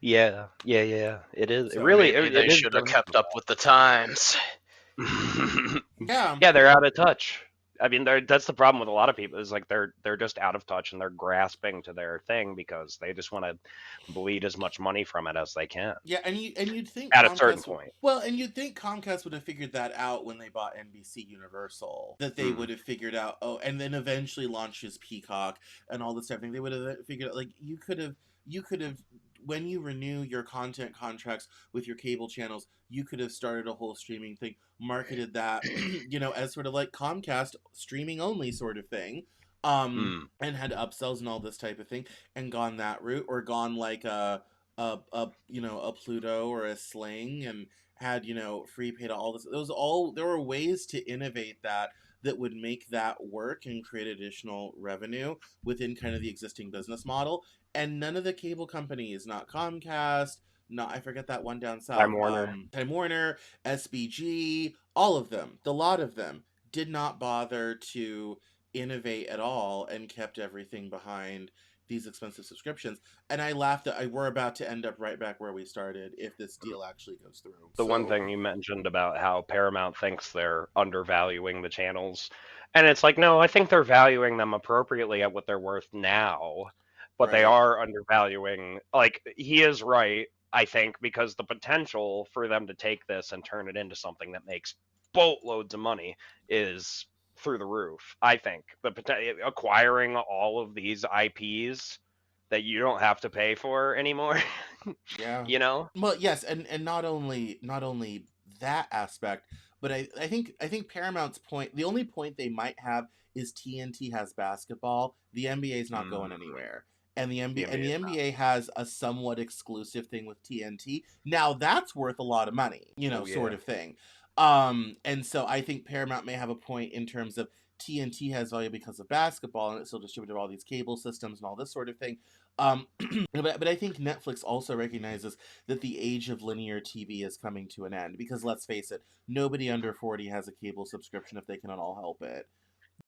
Yeah. It is. It So really. Maybe It they is should have starting kept up with the times. to yeah, Yeah, they're out of touch. I mean, that's the problem with a lot of people is like they're just out of touch and they're grasping to their thing because they just want to bleed as much money from it as they can yeah, and you'd think at a certain Comcast. point. Well, and you'd think Comcast would have figured that out when they bought NBC Universal. That they Hmm. would have figured out. Oh, and then eventually launches Peacock and all this stuff. They would have figured out. Like you could have when you renew your content contracts with your cable channels, you could have started a whole streaming thing, marketed that, as sort of like Comcast streaming only sort of thing. Hmm. And had upsells and all this type of thing, and gone that route, or gone like a Pluto or a Sling, and had free pay to all this. Those all there were ways to innovate that would make that work and create additional revenue within kind of the existing business model. And none of the cable companies, not Comcast, not I forget that one down Time south, Warner. Time Warner, SBG, all of them, the lot of them did not bother to innovate at all and kept everything behind these expensive subscriptions. And I laughed that we're about to end up right back where we started if this deal actually goes through. The one So, thing you mentioned about how Paramount thinks they're undervaluing the channels, and it's like, no, I think they're valuing them appropriately at what they're worth now, but they right. are undervaluing. Like he is right, I think, because the potential for them to take this and turn it into something that makes boatloads of money is through the roof. I think acquiring all of these IPs that you don't have to pay for anymore, Yeah. you know? Well, yes, and not only that aspect, but I think Paramount's point, the only point they might have is TNT has basketball. The NBA is not going Mm, anywhere. And the the NBA and NBA the is NBA has a somewhat exclusive thing with TNT. Now that's worth a lot of money, Oh sort yeah. of thing. And so I think Paramount may have a point in terms of TNT has value because of basketball, and it's still distributed to all these cable systems and all this sort of thing. But I think Netflix also recognizes that the age of linear TV is coming to an end, because let's face it, nobody under 40 has a cable subscription if they can at all help it.